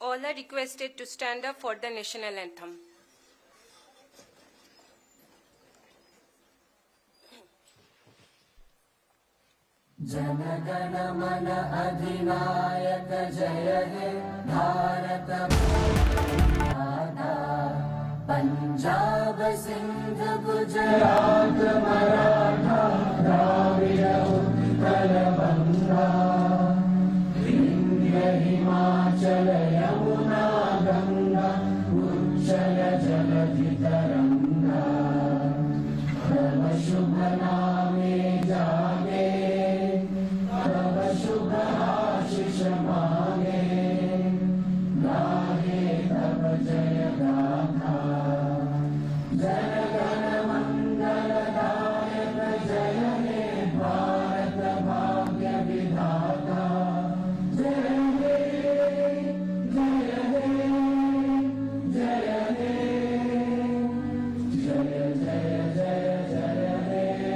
All are requested to stand up for the national anthem. जनगण मन अधिनायक जय हे भारत माता पंजाब सिंध गुजरात मराठा द्राविड़ उत्कल बंगा विंध्य हिमाचल यमुना गंगा उच्चल जलधि तरंगा तव शुभ नामे जागे तव शुभ आशीष मांगे गाहे तव जय गाथा जन गण मंगल दायक जय हे भारत भाग्य विधाता जय हे जय हे जय हे जय जय जय जय हे।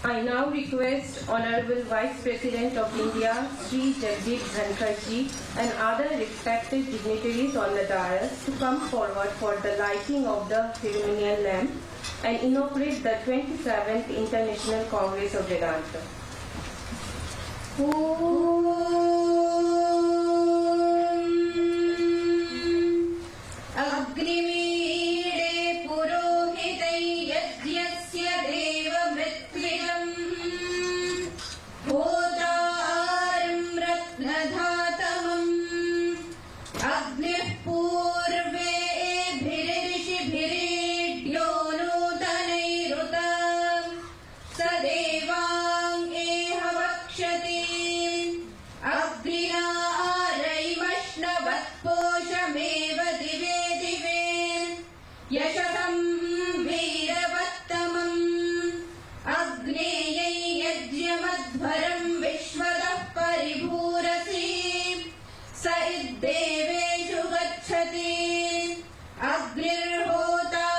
I now request Honorable Vice President of India, Sri Jagdeep Dhankar ji, and other respected dignitaries on the dais to come forward for the lighting of the ceremonial lamp and inaugurate the 27th International Congress of Vedanta. अग्निमीडे पुरोहितै यज्ञस्य देवमृत्विजम् होतारं रत्नधातमम् अग्निः पूर्वेभिर्षिभिरीड्यो नूतनैरुता स देवाङ्गेह वक्षति अग्निना रैमष्णवत्पोषमेव दिवे दिवे यशतं वीरवत्तमम् अग्नेयै यज्ञमध्वरं विश्वतः परिभूरसि स इद्देवेषु गच्छति अग्निर्होता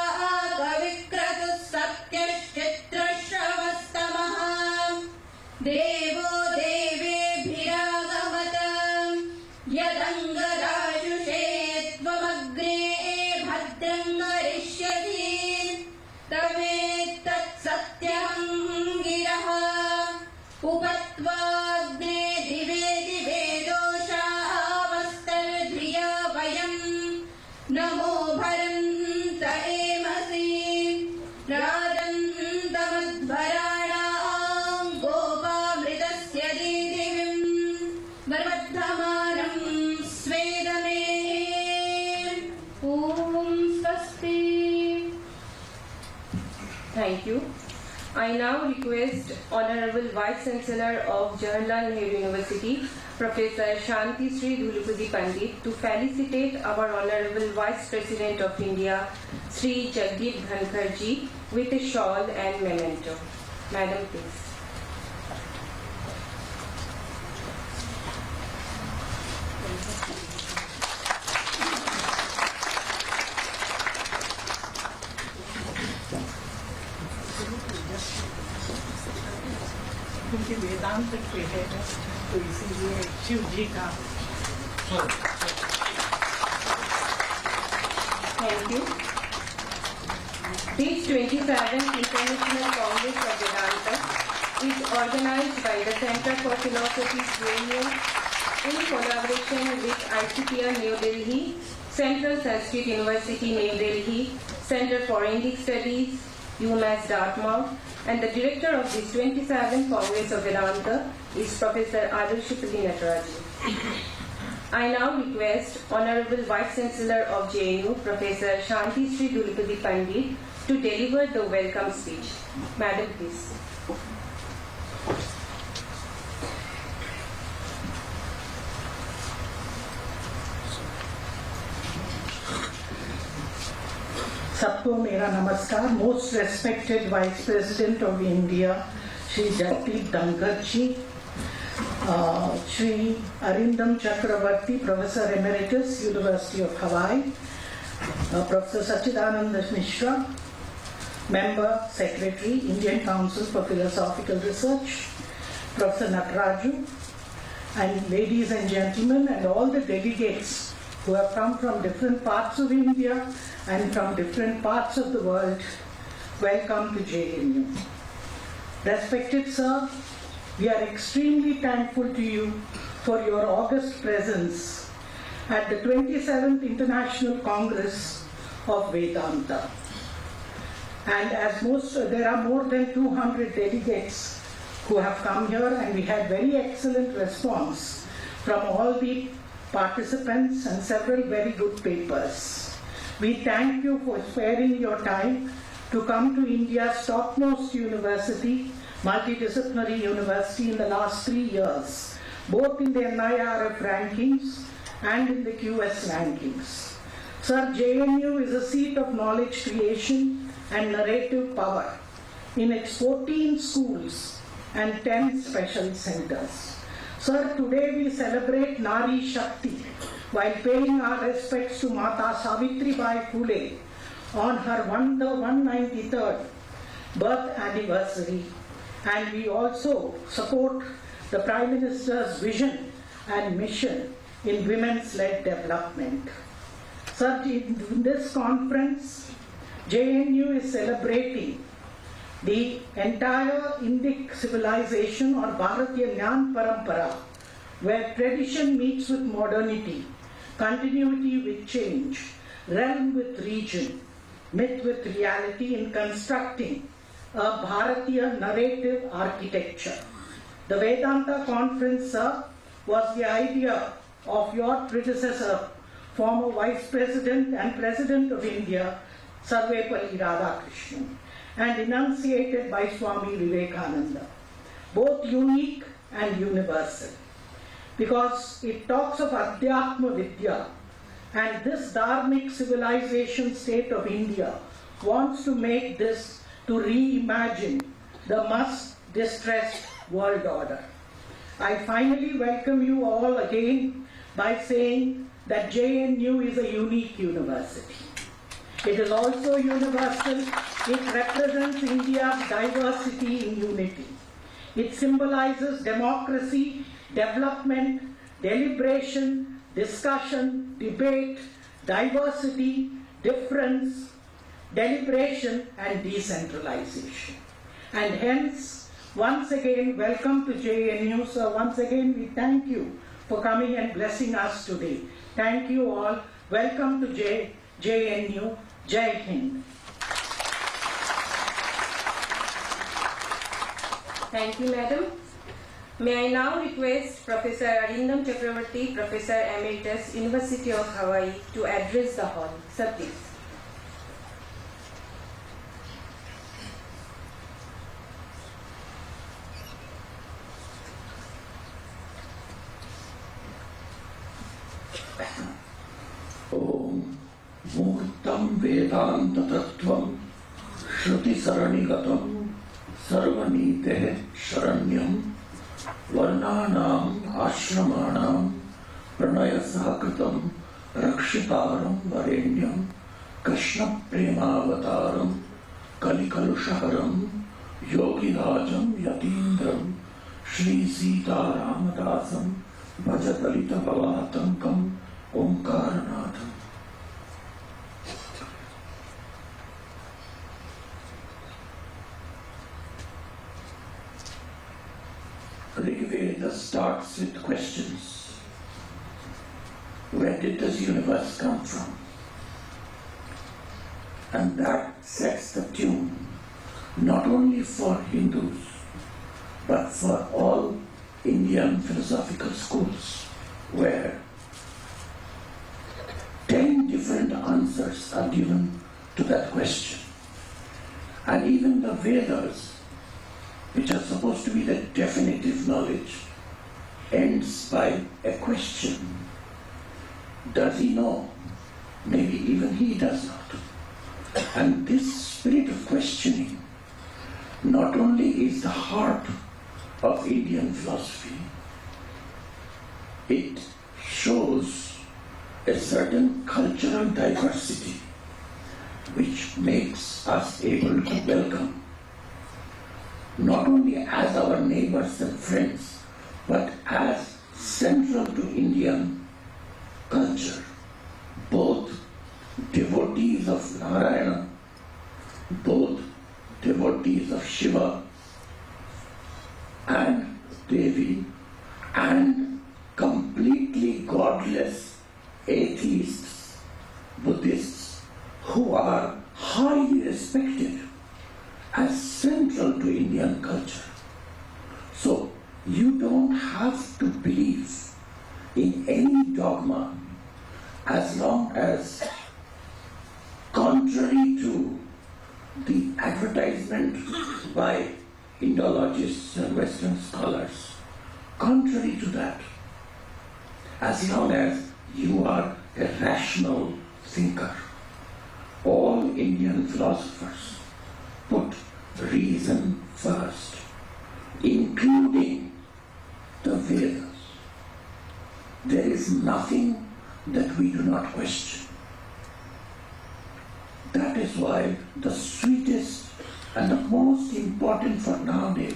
कविक्रतुः सत्यश्चित्रश्रवस्तमः देवो देवेभिरागमत यदङ्गदाशुषे त्वमग्ने भद्रं करिष्यसि तमेतत्सत्यहङ्गिरः उपत्वाग्ने दिवे दिवे दोषावस्तर्ध्रिया वयम् नमो भरन्त एमसि राजन्तमध्वराणां गोपामृतस्य दीदिविम् वर्धमानं स्वेदमे ॐ स्वस्ति। Thank you. I now request Honorable Vice Chancellor of Jawaharlal Nehru University, Professor Shanti Sri Dhulipudi Pandit, to felicitate our Honorable Vice President of India, Sri Jagdeep Dhankar ji, with a shawl and memento. Madam, please. क्योंकि वेदांत के है तो इसीलिए शिव जी का। Thank you. This 27th International Congress of Vedanta is organized by the Center for Philosophy JNU in collaboration with ICTR New Delhi, Central Sanskrit University New Delhi, Center for Indic Studies, UMass Dartmouth, and the director of this 27th Congress of Vedanta is Professor Adarshapali Natarajan. I now request Honorable Vice Chancellor of JNU, Professor Shanti Sri Dhulipudi Pandit, to deliver the welcome speech. Madam, please. सबको मेरा नमस्कार। Most respected vice president of India Shri Jagdeep Dhankhar ji, Shri Arindam Chakravarti professor emeritus university of Hawaii, professor Sachchidanand Mishra Member, Secretary, Indian Council for Philosophical Research, Professor Nataraju, and ladies and gentlemen, and all the delegates who have come from different parts of India and from different parts of the world, welcome to JNU. Respected sir, we are extremely thankful to you for your august presence at the 27th International Congress of Vedanta. And as there are more than 200 delegates who have come here, and we had very excellent response from all the participants and several very good papers. We thank you for sparing your time to come to India's topmost university, multidisciplinary university, in the last 3 years, both in the NIRF rankings and in the QS rankings. Sir, JNU is a seat of knowledge creation and narrative power in its 14 schools and 10 special centers. Sir, today we celebrate Nari Shakti while paying our respects to Mata Savitribai Phule on her 193rd birth anniversary, and we also support the Prime Minister's vision and mission in women's-led development. Sir, in this conference, JNU is celebrating the entire Indic civilization, or Bharatiya Jnana Parampara, where tradition meets with modernity, continuity with change, realm with region, myth with reality, in constructing a Bharatiya narrative architecture. The Vedanta conference, sir, was the idea of your predecessor, former Vice President and President of India, Sarvepalli Radhakrishnan, and enunciated by Swami Vivekananda, both unique and universal, because it talks of Adhyatma Vidya, and this Dharmic civilization state of India wants to make this to reimagine the much distressed world order. I finally welcome you all again by saying that JNU is a unique university. It is also universal. It represents India's diversity in unity. It symbolizes democracy, development, deliberation, discussion, debate, diversity, difference, deliberation, and decentralization. And hence, once again, welcome to JNU. So once again, we thank you for coming and blessing us today. Thank you all. Welcome to JNU. Jai Hind. Thank you, Madam. May I now request Professor Arindam Chakravarti, Professor Emeritus, University of Hawaii, to address the hall. Sir, please. Om Murtam Vedanta Tattvam Shruti Saranigatam Sarvanite Sharanyam Varnanam Ashramanam Pranaya Sahakritam Rakshitaram Varenyam Krishna Premavataram Kalikalushaharam Yogirajam Yatindram Shri Sita Ramadasam Bhajatalita Bhavatankam Omkaranatham. Rigveda starts with questions. Where did this universe come from? And that sets the tune not only for Hindus but for all Indian philosophical schools, where 10 different answers are given to that question. And even the Vedas, which are supposed to be the definitive knowledge, ends by a question. Does he know? Maybe even he does not. And this spirit of questioning not only is the heart of Indian philosophy, it shows a certain cultural diversity which makes us able to welcome not only as our neighbors and friends, but as central to Indian culture. Both devotees of Narayana, both devotees of Shiva and Devi, and completely godless atheists, Buddhists, who are highly respected as central to Indian culture. So you don't have to believe in any dogma as long as, contrary to the advertisement by Indologists and Western scholars, contrary to that, as long as you are a rational thinker. All Indian philosophers put reason first, including the Vedas. There is nothing that we do not question. That is why the sweetest and the most important for nowadays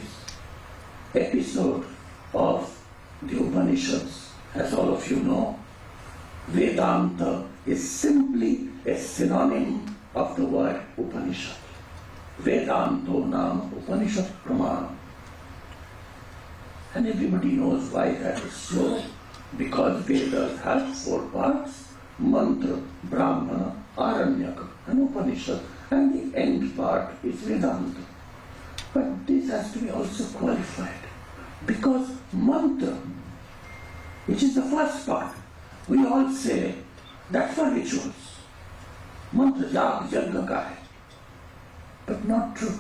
episode of the Upanishads, as all of you know, Vedanta is simply a synonym of the word Upanishad. Vedanto nam Upanishad Pramana. And everybody knows why that is so, because Vedas have 4 parts: Mantra, Brahmana, Aranyaka and Upanishad, and the end part is Vedanta. But this has to be also qualified, because Mantra, which is the first part, we all say that's for rituals. Mantra Yag Yajna ka hai. But not true.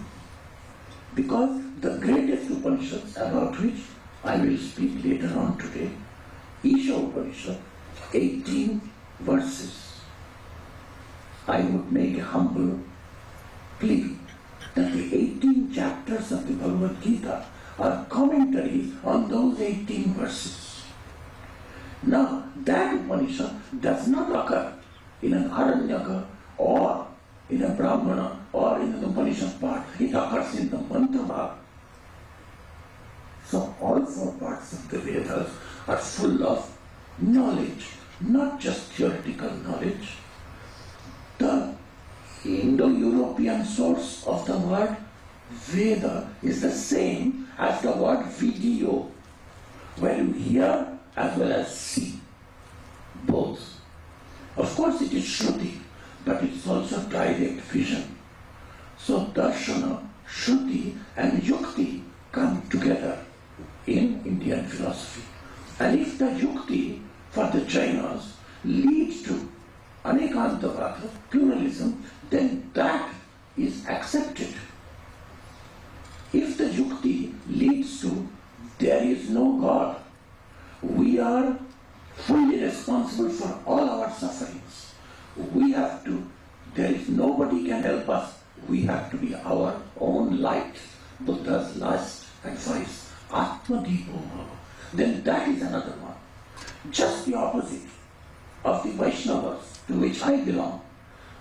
Because the greatest Upanishads, about which I will speak later on today, Isha Upanishad, 18 verses. I would make a humble plea that the 18 chapters of the Bhagavad Gita are commentaries on those 18 verses. Now, that Upanishad does not occur in an Aranyaka or in a Brahmana or in an Upanishad part. It occurs in the Mantra Bhag. So all 4 parts of the Vedas are full of knowledge, not just theoretical knowledge. The Indo-European source of the word Veda is the same as the word video, where you hear as well as see, both. Of course it is Shruti, but it is also direct vision. So Darshana, Shruti and Yukti come together in Indian philosophy. And if the Yukti for the Jainas leads to Anekantavada, pluralism, then that is accepted. If the Yukti leads to there is no God, we are fully responsible for all our sufferings. We have to, there is nobody can help us. We have to be our own light. Buddha's last advice, Atma Deepo Bhava. Then that is another one. Just the opposite of the Vaishnavas to which I belong.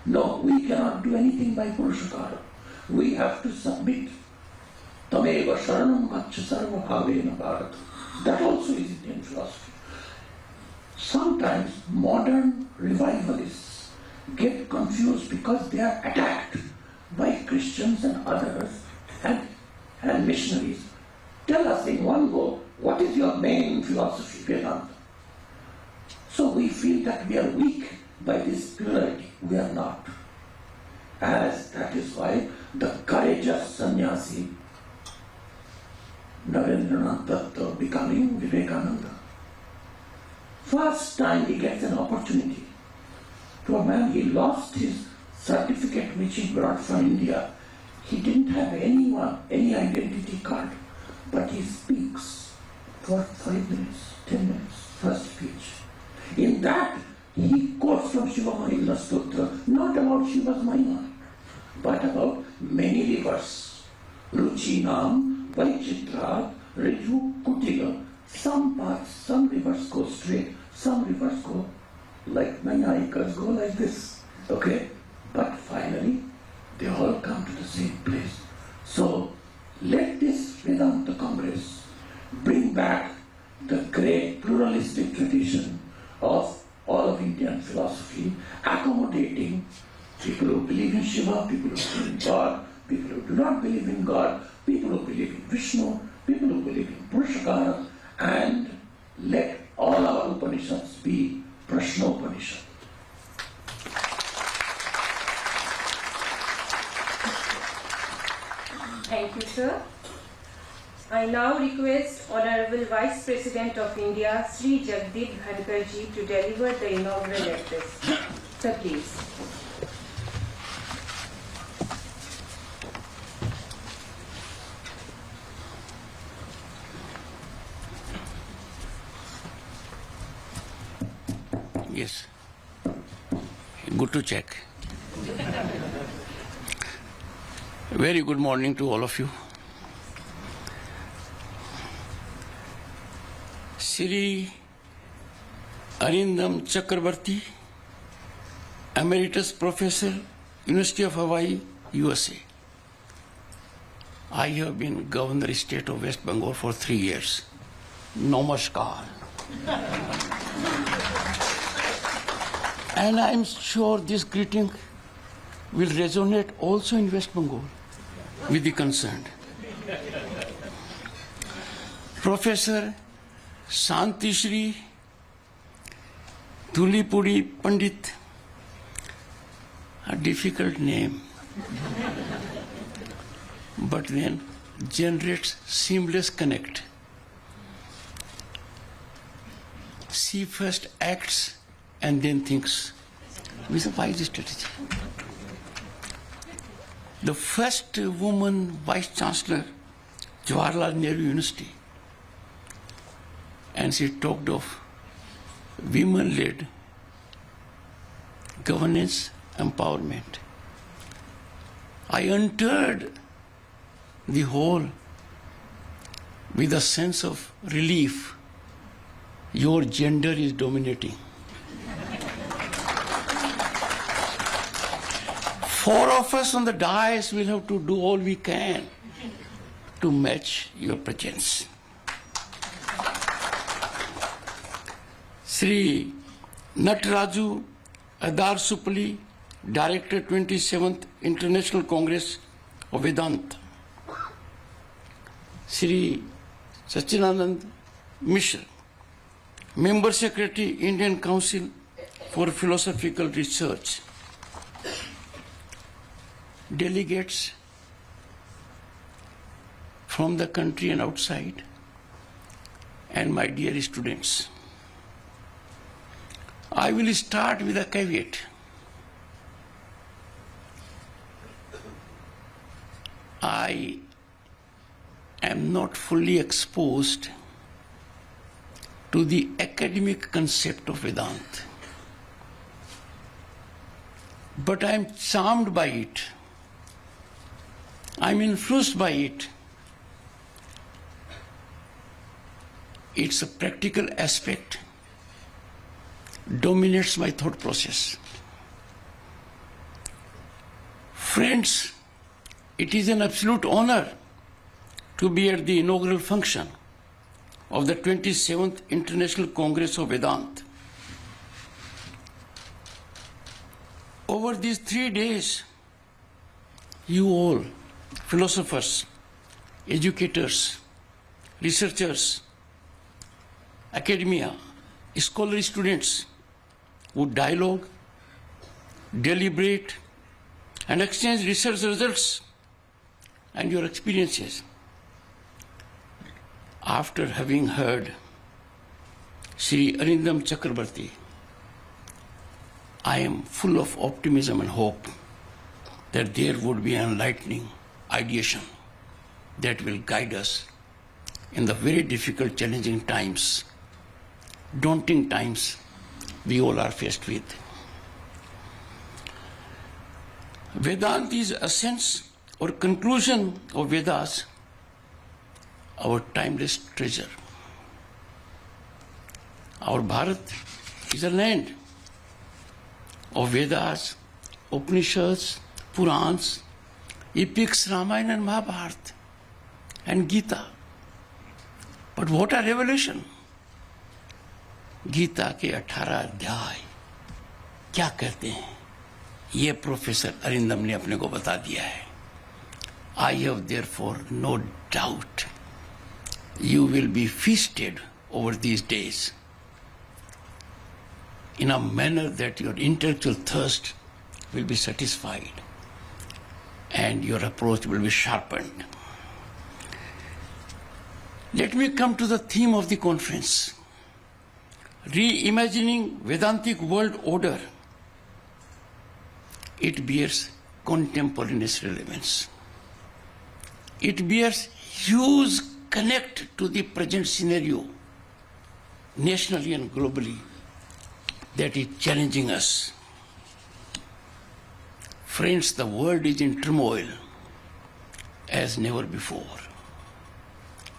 No, we cannot do anything by Purushakara. We have to submit. Tameva Sharanam Gaccha Sarva Bhavena Bharata. That also is Indian philosophy. Sometimes modern revivalists get confused because they are attacked by Christians and others and missionaries. Tell us in one go, what is your main philosophy, Vedanta? So we feel that we are weak by this plurality. We are not. As that is why the courageous sannyasi Narendranath Datta becoming Vivekananda. First time he gets an opportunity. To a man, he lost his certificate which he brought from India. He didn't have any identity card, but he speaks for 5 minutes, 10 minutes, first speech. In that, he quotes from Shiva Mahila Stotra, not about Shiva's Mahima, but about many rivers. Ruchinam, Vaichitra, Riju, Kutila. Some parts, some rivers go straight, some rivers go like Nayayikas go like this. Okay? But finally, they all come to the same place. So, let this Vedanta Congress bring back the great pluralistic tradition of all of Indian philosophy, accommodating people who believe in Shiva, people who believe in God, people who do not believe in God, people who believe in Vishnu, people who believe in Purushakara, and let all our Upanishads be Prashnopanishad. Thank you, sir. I now request Honorable Vice President of India, Sri Jagdeep Dhankar ji, to deliver the inaugural address. Sir, please. Yes. Good to check. Very good morning to all of you. Sri Arindam Chakrabarti, Emeritus Professor, University of Hawaii, USA. I have been Governor State of West Bengal for 3 years. Namaskar. And I'm sure this greeting will resonate also in West Bengal with the concerned. Professor Shanti Shri Dhulipuri Pandit, a difficult name, but then generates seamless connect. She first acts and then thinks. It's a wise strategy. The first woman Vice Chancellor, Jawaharlal Nehru University, and she talked of women-led governance empowerment. I entered the hall with a sense of relief. Your gender is dominating. 4 of us on the dais will have to do all we can to match your presence. Sri Nataraju Adar Supali, Director 27th International Congress of Vedanta. Sri Sachinanand Mishra, Member Secretary, Indian Council for Philosophical Research. Delegates from the country and outside, and my dear students. I will start with a caveat. I am not fully exposed to the academic concept of Vedanta, but I am charmed by it. I'm influenced by it. Its a practical aspect dominates my thought process. Friends, it is an absolute honor to be at the inaugural function of the 27th International Congress of Vedanta. Over these 3 days, you all, philosophers, educators, researchers, academia, scholarly students would dialogue, deliberate, and exchange research results and your experiences. After having heard Sri Arindam Chakrabarti, I am full of optimism and hope that there would be an enlightening ideation that will guide us in the very difficult, challenging times, daunting times we all are faced with. Vedanta is essence or conclusion of Vedas, our timeless treasure. Our Bharat is a land of Vedas, Upanishads, Purans, epics, Ramayana and Mahabharata, and Gita. But what a revelation! Gita के 18 अध्याय क्या कहते हैं, ये professor Arindam ने अपने को बता दिया है. I have therefore no doubt you will be feasted over these days in a manner that your intellectual thirst will be satisfied and your approach will be sharpened. Let me come to the theme of the conference. Reimagining Vedantic world order. It bears contemporaneous relevance. It bears huge connect to the present scenario, nationally and globally, that is challenging us. Friends, the world is in turmoil as never before.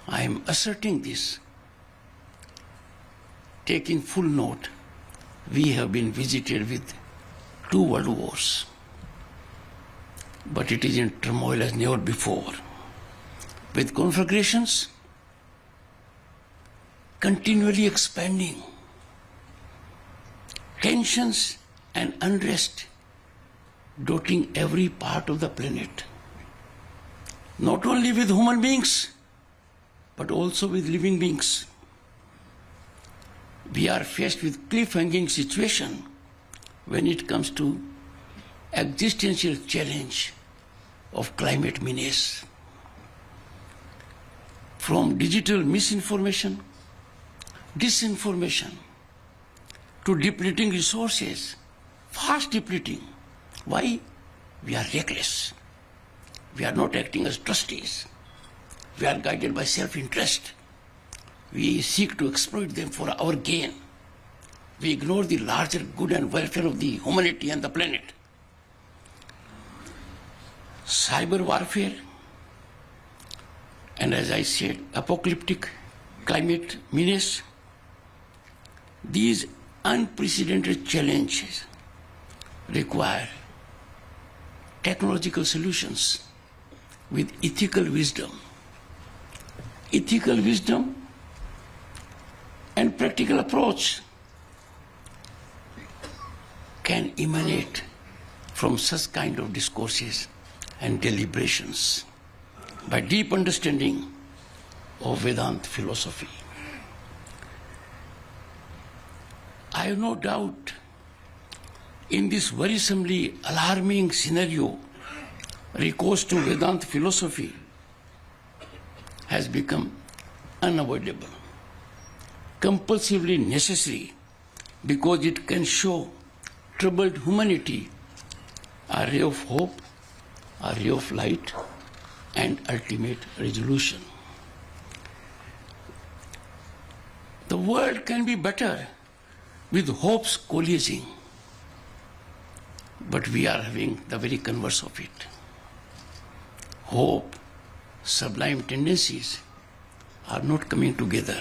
I am asserting this, taking full note. We have been visited with 2 world wars, but it is in turmoil as never before, with conflagrations continually expanding, tensions and unrest dotting every part of the planet, not only with human beings, but also with living beings. We are faced with cliff-hanging situation when it comes to existential challenge of climate menace. From digital misinformation, disinformation, to depleting resources, fast depleting. Why? We are reckless. We are not acting as trustees. We are guided by self-interest. We seek to exploit them for our gain. We ignore the larger good and welfare of the humanity and the planet. Cyber warfare, and as I said, apocalyptic climate menace, these unprecedented challenges require technological solutions with ethical wisdom. Ethical wisdom and practical approach can emanate from such kind of discourses and deliberations by deep understanding of Vedanta philosophy. I have no doubt in this worrisomely alarming scenario, recourse to Vedanta philosophy has become unavoidable, compulsively necessary, because it can show troubled humanity a ray of hope, a ray of light, and ultimate resolution. The world can be better with hopes coalescing, but we are having the very converse of it. Hope, sublime tendencies are not coming together.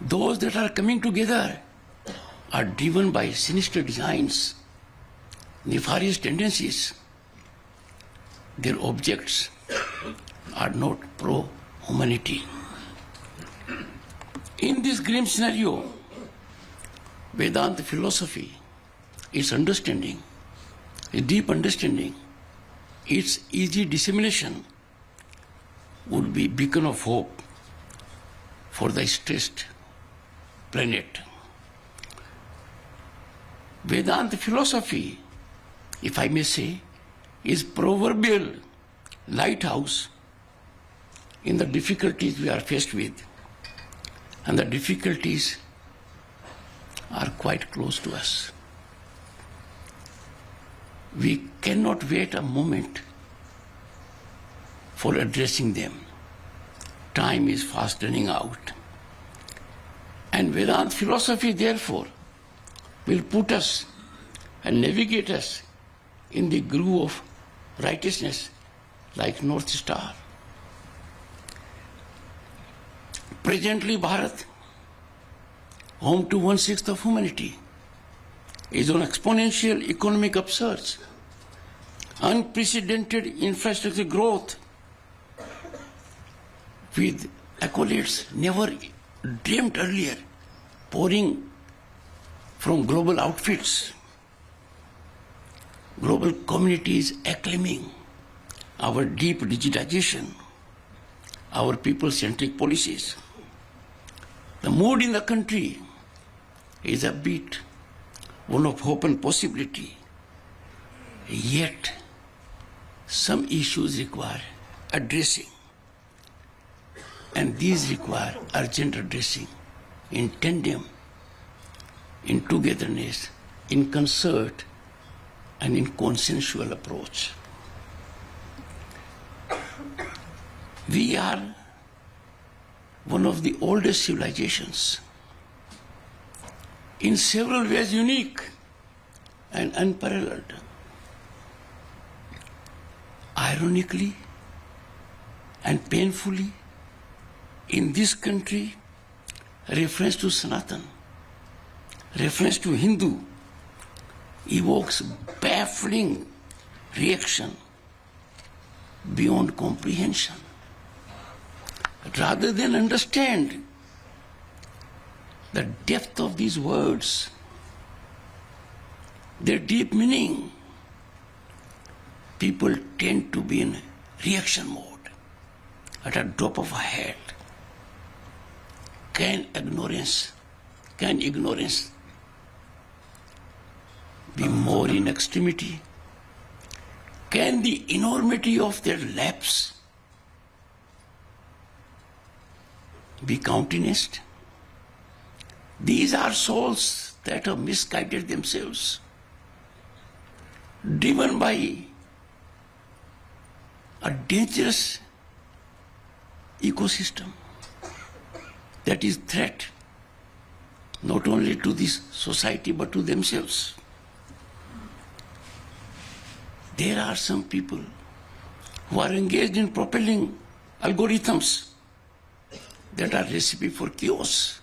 Those that are coming together are driven by sinister designs, nefarious tendencies. Their objects are not pro-humanity. In this grim scenario, Vedanta philosophy, its understanding, a deep understanding, its easy dissemination would be beacon of hope for the stressed planet. Vedanta philosophy, if I may say, is proverbial lighthouse in the difficulties we are faced with. And the difficulties are quite close to us. We cannot wait a moment for addressing them. Time is fast running out. And Vedanta philosophy, therefore, will put us and navigate us in the groove of righteousness like North Star. Presently, Bharat, home to 1/6 of humanity, is on exponential economic upsurge, unprecedented infrastructure growth, with accolades never dreamt earlier, pouring from global outfits. Global communities acclaiming our deep digitization, our people-centric policies. The mood in the country is upbeat, one of hope and possibility. Yet, some issues require addressing, and these require urgent addressing in tandem, in togetherness, in concert, and in consensual approach. We are one of the oldest civilizations, in several ways unique and unparalleled. Ironically and painfully, in this country, reference to Sanatan, reference to Hindu, evokes baffling reaction beyond comprehension. Rather than understand the depth of these words, their deep meaning, people tend to be in reaction mode. At a drop of a hat, can ignorance be more in extremity? Can the enormity of their lapse be countenanced? These are souls that have misguided themselves, driven by a dangerous ecosystem that is threat not only to this society but to themselves. There are some people who are engaged in propelling algorithms that are recipe for chaos.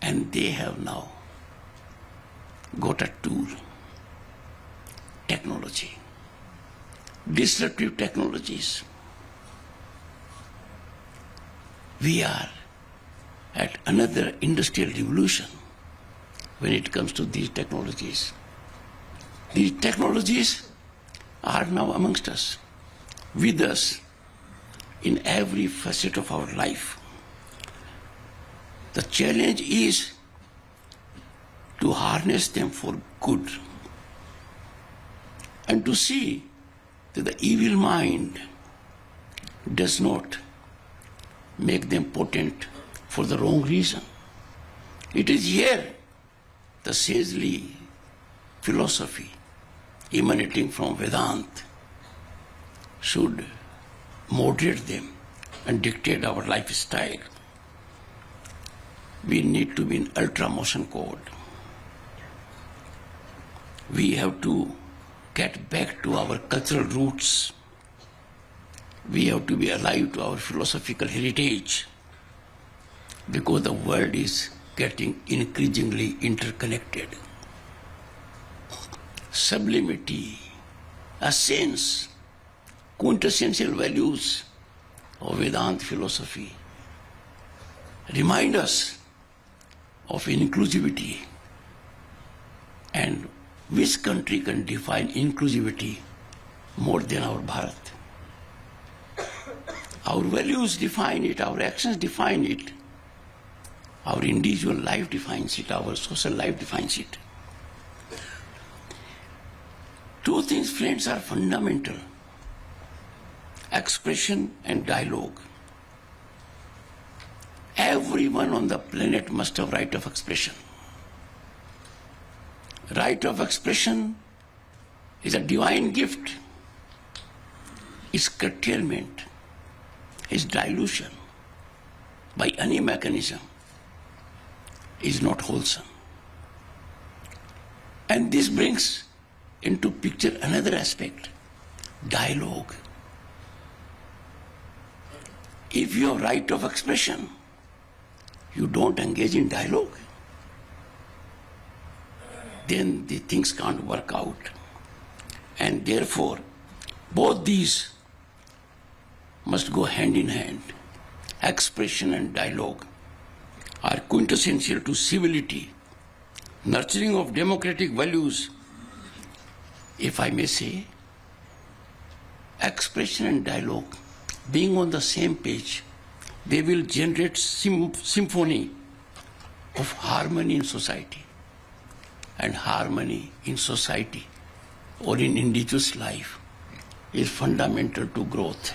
And they have now got a tool, technology, disruptive technologies. We are at another industrial revolution when it comes to these technologies. These technologies are now amongst us, with us, in every facet of our life. The challenge is to harness them for good and to see that the evil mind does not make them potent for the wrong reason. It is here the sagely philosophy emanating from Vedanta should moderate them and dictate our lifestyle. We need to be in ultra motion code. We have to get back to our cultural roots. We have to be alive to our philosophical heritage, because the world is getting increasingly interconnected. Sublimity, essence, quintessential values of Vedanta philosophy remind us of inclusivity. And which country can define inclusivity more than our Bharat? Our values define it, our actions define it, our individual life defines it, our social life defines it. Two things, friends, are fundamental: expression and dialogue. Everyone on the planet must have right of expression. Right of expression is a divine gift. Its curtailment, its dilution by any mechanism is not wholesome. And this brings into picture another aspect: dialogue. If you have right of expression, you don't engage in dialogue, then the things can't work out. And therefore, both these must go hand in hand. expression and dialogue are quintessential to civility, nurturing of democratic values. If I may say, expression and dialogue being on the same page, they will generate symphony of harmony in society. And harmony in society or in individual's life is fundamental to growth.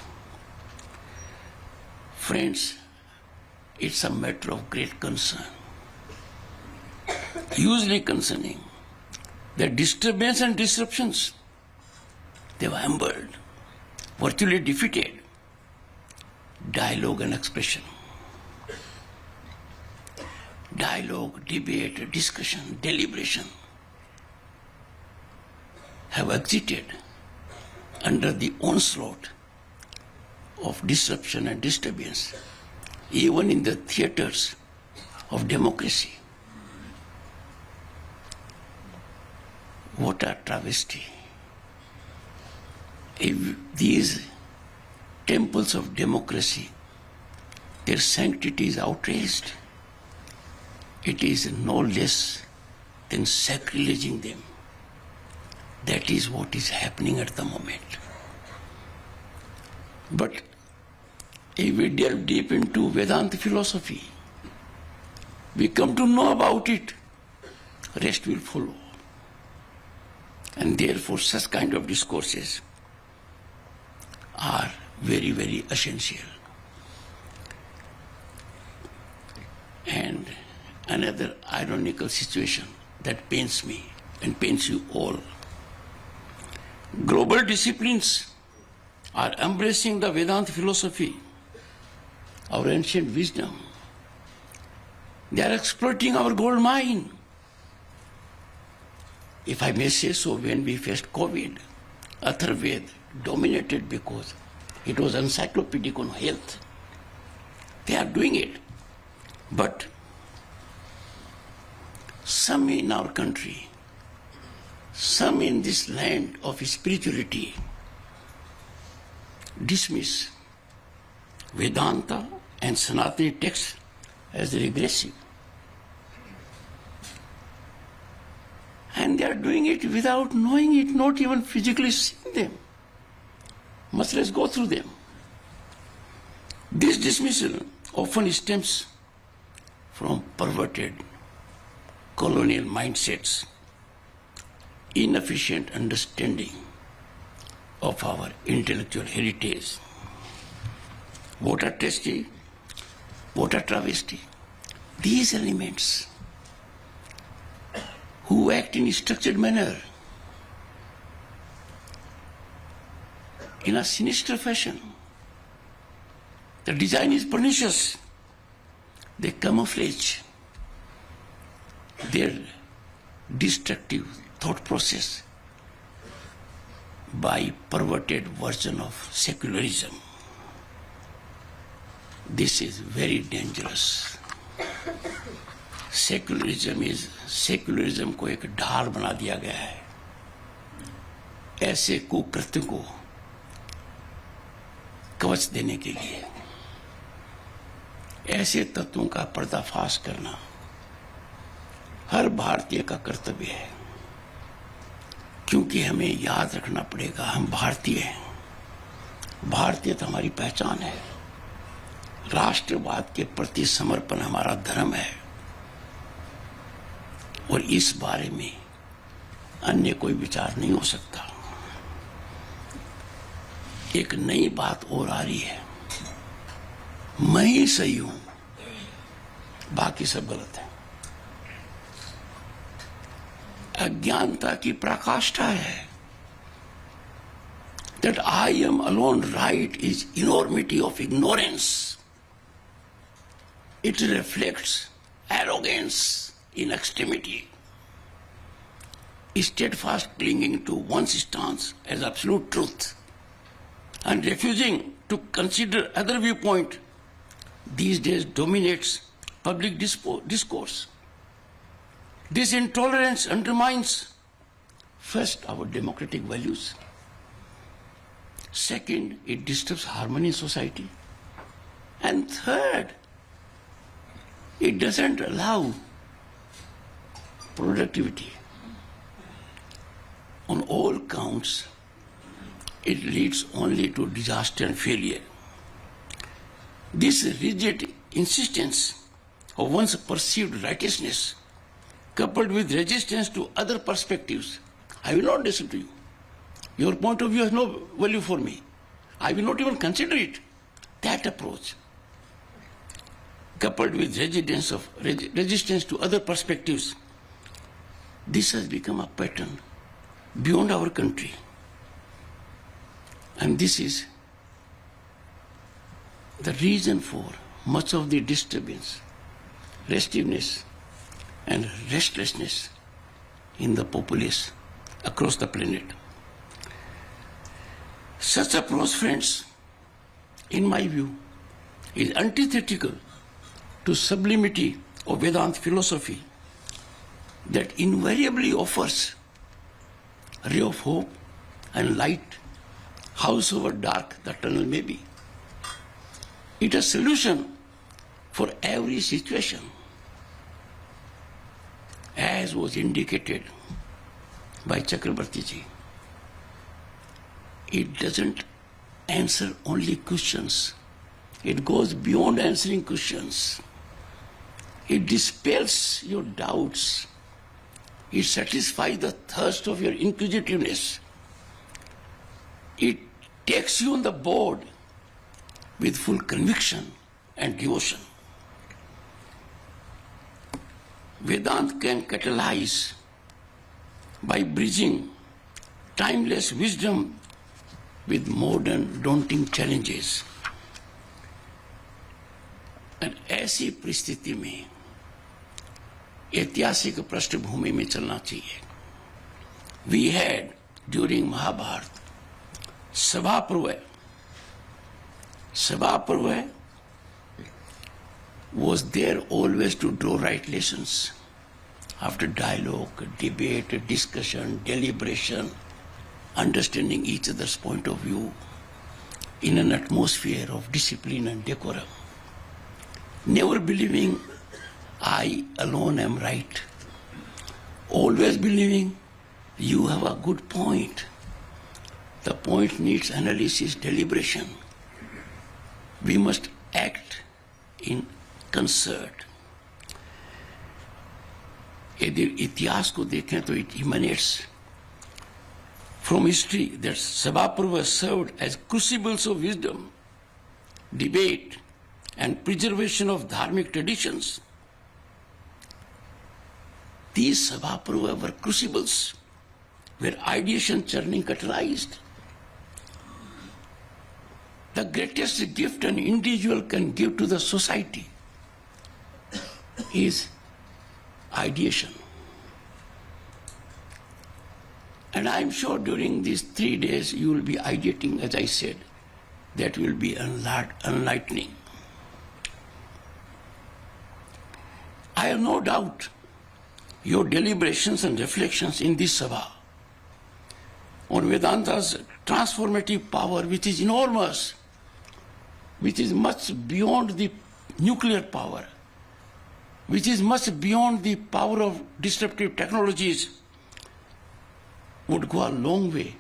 Friends, it's a matter of great concern, hugely concerning, that disturbance and disruptions, they were humbled, virtually defeated dialogue and expression. Dialogue, debate, discussion, deliberation have exited under the onslaught of disruption and disturbance, even in the theaters of democracy. What a travesty. If these temples of democracy, their sanctity is outraged, it is no less than sacrileging them. That is what is happening at the moment. But if we delve deep into Vedanta philosophy, we come to know about it, rest will follow. And therefore such kind of discourses are very, very essential. And another ironical situation that pains me and pains you all. Global disciplines are embracing the Vedanta philosophy, our ancient wisdom. They are exploiting our gold mine. If I may say so, when we faced COVID, Atharvaveda dominated because it was encyclopedic on health. They are doing it. But some in our country, some in this land of spirituality, dismiss Vedanta and Sanatani texts as regressive. And they are doing it without knowing it, not even physically seeing them, much less go through them. This dismissal often stems from perverted colonial mindsets, inefficient understanding of our intellectual heritage. What a tragedy, what a travesty. These elements who act in a structured manner, in a sinister fashion. The design is pernicious. They camouflage their destructive thought process by perverted version of secularism. This is very dangerous. Secularism को एक ढाल बना दिया गया है ऐसे कुकृत्य को कवच देने के लिए। ऐसे तत्वों का पर्दाफाश करना हर भारतीय का कर्तव्य है, क्योंकि हमें याद रखना पड़ेगा हम भारतीय हैं। भारतीयता हमारी पहचान है, राष्ट्रवाद के प्रति समर्पण हमारा धर्म है, और इस बारे में अन्य कोई विचार नहीं हो सकता। एक नई बात और आ रही है, मैं ही सही हूं, बाकी सब गलत है। अज्ञानता की पराकाष्ठा है। That I am alone right is enormity of ignorance. It reflects arrogance in extremity. Steadfast clinging to one's stance as absolute truth and refusing to consider other viewpoint these days dominates public discourse. This intolerance undermines first our democratic values. Second, it disturbs harmony in society. And third, it doesn't allow productivity. On all counts, it leads only to disaster and failure. This rigid insistence of one's perceived righteousness, coupled with resistance to other perspectives, I will not listen to you. Your point of view has no value for me. I will not even consider it. That approach, coupled with resistance to other perspectives, this has become a pattern beyond our country. And this is the reason for much of the disturbance, restiveness, and restlessness in the populace across the planet. Such approach, friends, in my view, is antithetical to sublimity of Vedanta philosophy that invariably offers a ray of hope and light, howsoever dark the tunnel may be. It is a solution for every situation, as was indicated by Chakrabarti ji. It doesn't answer only questions. It goes beyond answering questions. It dispels your doubts. It satisfies the thirst of your inquisitiveness. It takes you on the board with full conviction and devotion. Vedanta can catalyze by bridging timeless wisdom with modern daunting challenges. और ऐसी परिस्थिति में ऐतिहासिक पृष्ठभूमि में चलना चाहिए. We had during Mahabharata Sabha Parva. Sabha Parva was there always to draw right lessons. After dialogue, debate, discussion, deliberation, understanding each other's point of view in an atmosphere of discipline and decorum. Never believing I alone am right. Always believing you have a good point. The point needs analysis, deliberation. We must act in concert. यदि इतिहास को देखें तो it emanates from history that Sabha Parva served as crucibles of wisdom, debate, and preservation of dharmic traditions. These Sabha Parva were crucibles where ideation churning catalyzed. The greatest gift an individual can give to the society is ideation. And I'm sure during these 3 days you will be ideating, as I said, that will be enlightening. I have no doubt your deliberations and reflections in this Sabha on Vedanta's transformative power, which is enormous, which is much beyond the nuclear power, which is much beyond the power of disruptive technologies, would go a long way.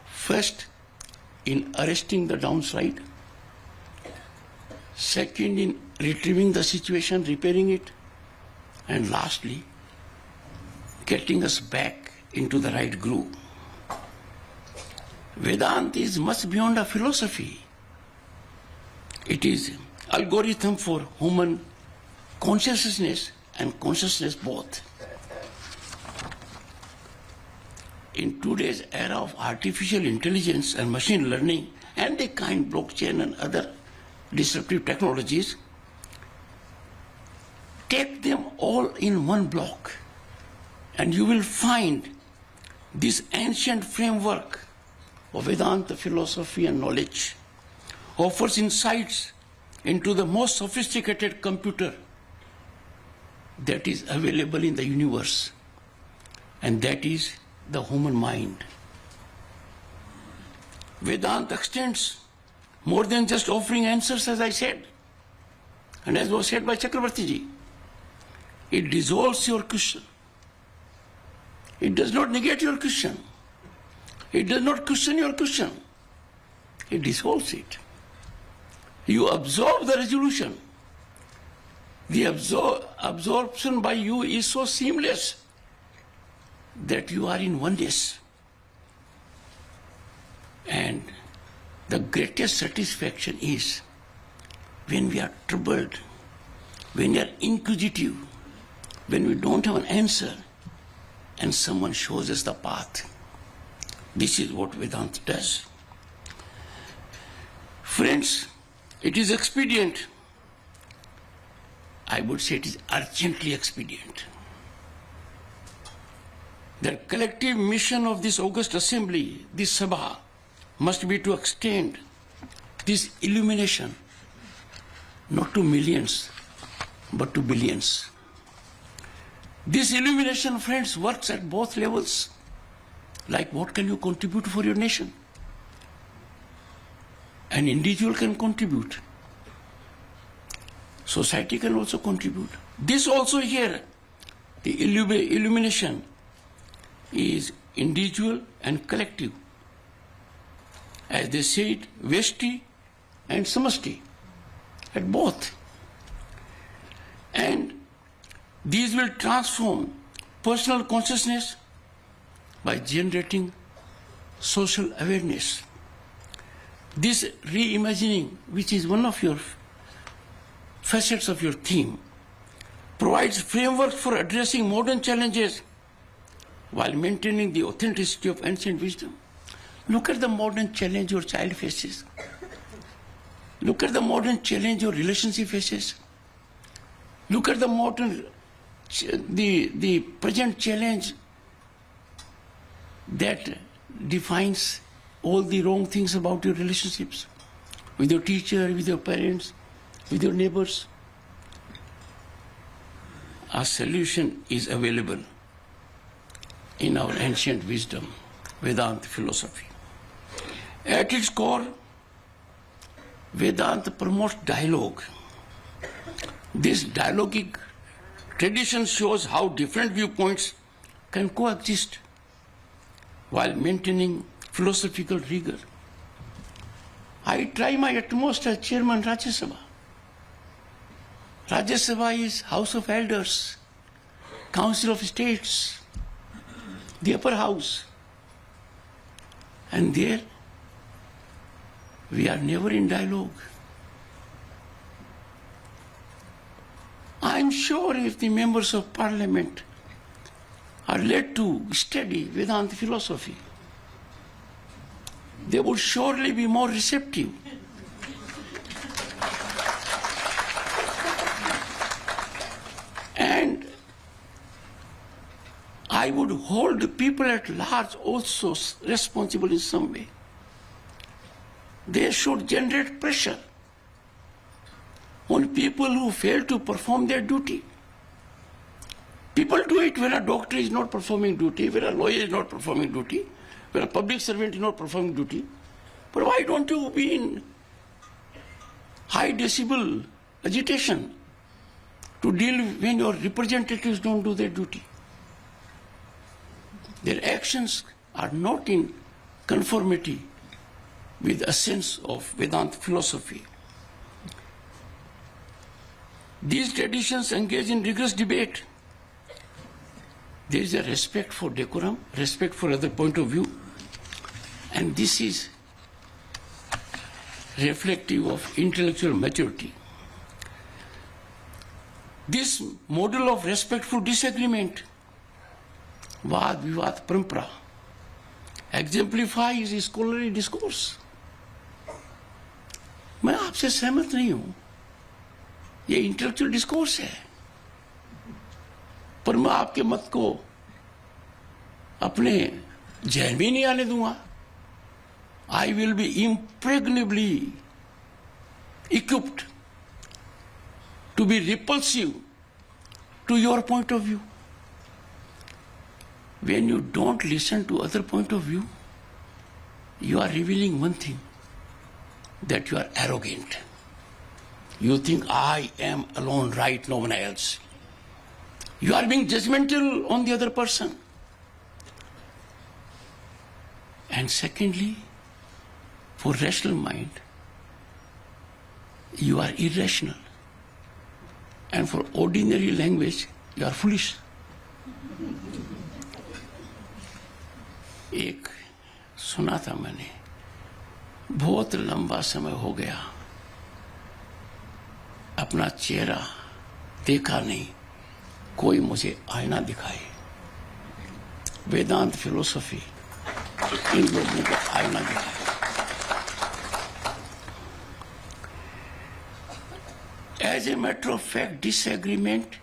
First, in arresting the downslide. Second, in retrieving the situation, repairing it. And lastly, getting us back into the right groove. Vedanta is much beyond a philosophy. It is algorithm for human consciousness and consciousness both. In today's era of artificial intelligence and machine learning and the kind blockchain and other disruptive technologies, take them all in one block and you will find this ancient framework of Vedanta philosophy and knowledge offers insights into the most sophisticated computer that is available in the universe, and that is the human mind. Vedanta extends more than just offering answers, as I said, and as was said by Chakravarti ji. It dissolves your question. It does not negate your question. It does not question your question. It dissolves it. You absorb the resolution. The absorption by you is so seamless that you are in oneness. And the greatest satisfaction is when we are troubled, when we are inquisitive, when we don't have an answer, and someone shows us the path. This is what Vedanta does. Friends, it is expedient. I would say it is urgently expedient. The collective mission of this august assembly, this Sabha, must be to extend this illumination not to millions, but to billions. This illumination, friends, works at both levels. Like, what can you contribute for your nation? An individual can contribute. Society can also contribute. This also here, the illumination is individual and collective. As they say it, Veshti and Samasti, at both. And these will transform personal consciousness by generating social awareness. This reimagining, which is one of your facets of your theme, provides framework for addressing modern challenges while maintaining the authenticity of ancient wisdom. Look at the modern challenge your child faces. Look at the modern challenge your relationship faces. Look at the modern, the present challenge that defines all the wrong things about your relationships with your teacher, with your parents, with your neighbors. A solution is available in our ancient wisdom, Vedanta philosophy. At its core, Vedanta promotes dialogue. This dialogic tradition shows how different viewpoints can coexist while maintaining philosophical rigor. I try my utmost as chairman Rajya Sabha. Rajya Sabha is House of Elders, Council of States, the upper house. And there, we are never in dialogue. I am sure if the members of parliament are led to study Vedanta philosophy, they would surely be more receptive. And I would hold the people at large also responsible in some way. They should generate pressure on people who fail to perform their duty. People do it when a doctor is not performing duty, when a lawyer is not performing duty, when a public servant is not performing duty. But why don't you be in high decibel agitation to deal when your representatives don't do their duty? Their actions are not in conformity with the essence of Vedanta philosophy. These traditions engage in rigorous debate. There is a respect for decorum, respect for other point of view, and this is reflective of intellectual maturity. This model of respectful disagreement, Vaad Vivad Parampara, exemplifies scholarly discourse. मैं आपसे सहमत नहीं हूं, ये intellectual discourse है, पर मैं आपके मत को अपने जहन में नहीं आने दूंगा. I will be impregnably equipped to be repulsive to your point of view. When you don't listen to other point of view, you are revealing one thing, that you are arrogant. You think I am alone, right, no one else. You are being judgmental on the other person. And secondly, for rational mind, you are irrational. And for ordinary language, you are foolish. एक सुना था मैंने, बहुत लंबा समय हो गया अपना चेहरा देखा नहीं, कोई मुझे आईना दिखाए. वेदांत फिलोसफी इन लोगों को आईना दिखाए. As a matter of fact, disagreement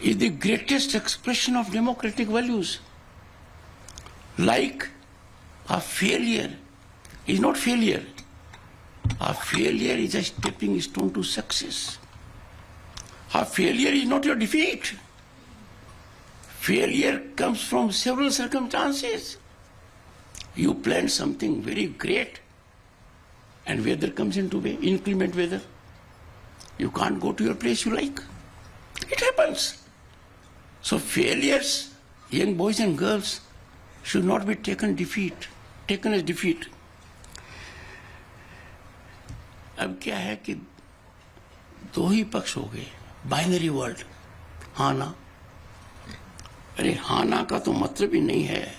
is the greatest expression of democratic values. Like a failure is not failure. A failure is a stepping stone to success. A failure is not your defeat. Failure comes from several circumstances. You plan something very great and weather comes into way, inclement weather. You can't go to your place you like. It happens. So failures, young boys and girls, should not be taken as defeat. अब क्या है कि दो ही पक्ष हो गए, binary world, हाँ ना. अरे हाँ ना का तो मतलब ही नहीं है.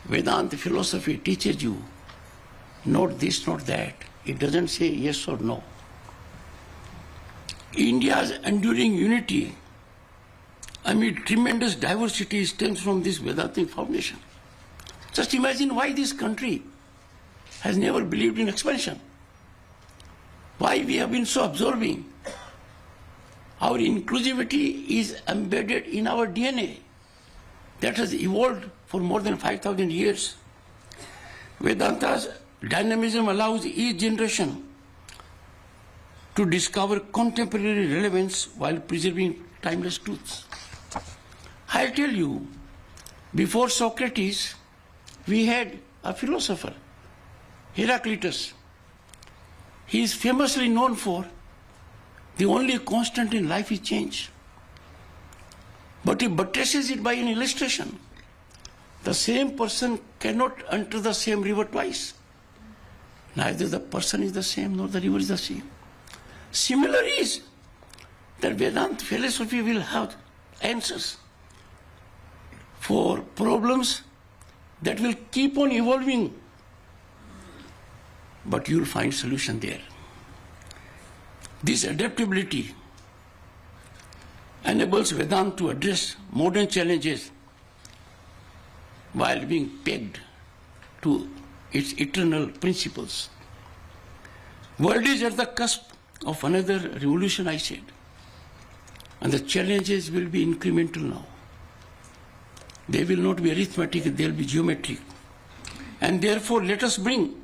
वेदांत philosophy teaches you not this, not that. It doesn't say yes or no. India's enduring unity amid tremendous diversity stems from this Vedantic foundation. Just imagine why this country has never believed in expansion. Why we have been so absorbing. Our inclusivity is embedded in our DNA that has evolved for more than 5,000 years. Vedanta's dynamism allows each generation to discover contemporary relevance while preserving timeless truths. I'll tell you, before Socrates, we had a philosopher, Heraclitus. He is famously known for the only constant in life is change. But he buttresses it by an illustration. The same person cannot enter the same river twice. Neither the person is the same nor the river is the same. Similar is that Vedanta philosophy will have answers for problems that will keep on evolving, but you will find solution there. This adaptability enables Vedanta to address modern challenges while being pegged to its eternal principles. World is at the cusp of another revolution, I said, and the challenges will be incremental now. They will not be arithmetic, they will be geometric. And therefore, let us bring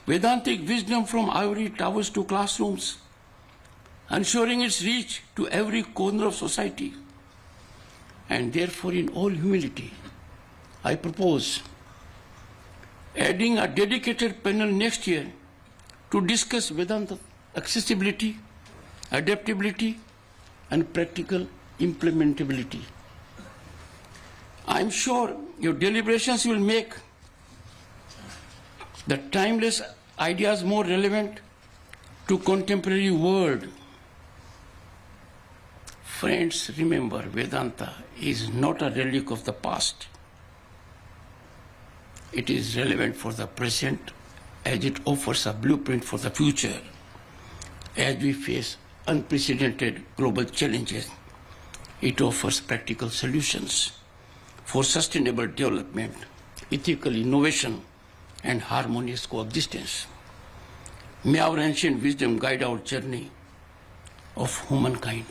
Vedantic wisdom from ivory towers to classrooms, ensuring its reach to every corner of society. And therefore, in all humility, I propose adding a dedicated panel next year to discuss Vedanta accessibility, adaptability, and practical implementability. I am sure your deliberations will make the timeless ideas more relevant to contemporary world. Friends, remember, Vedanta is not a relic of the past. It is relevant for the present as it offers a blueprint for the future. As we face unprecedented global challenges, it offers practical solutions for sustainable development, ethical innovation, and harmonious coexistence. May our ancient wisdom guide our journey of humankind.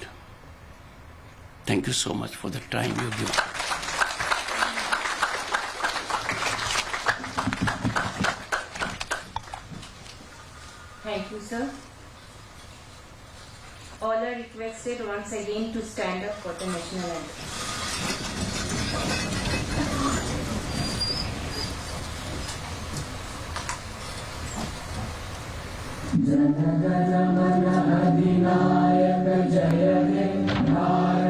Thank you so much for the time you have given. Thank you, sir. All are requested once again to stand up for the national anthem. जनगण मन अधिनायक जय हे भारत